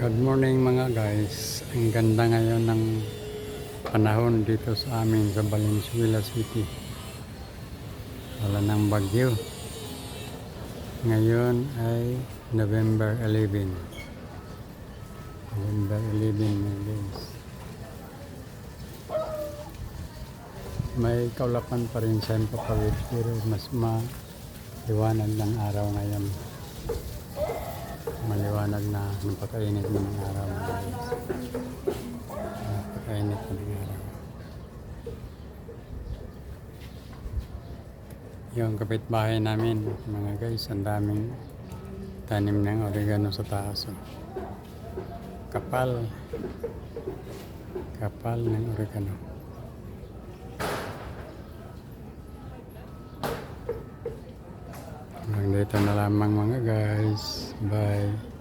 Good morning mga guys. Ang ganda ngayon ng panahon dito sa amin sa Valenzuela City. Wala ng bagyo. Ngayon ay November 11. November 11 mga guys. May kaulapan pa rin sa Himpapawid pero mas maliwanag ng araw ngayon. Maliwanag na napakainit ng araw mga guys. Napakainit ng araw. Yung kapitbahay namin mga guys, ang daming tanim ng oregano sa taas. Kapal ng oregano. Hanggang dito na lamang mga guys. Bye.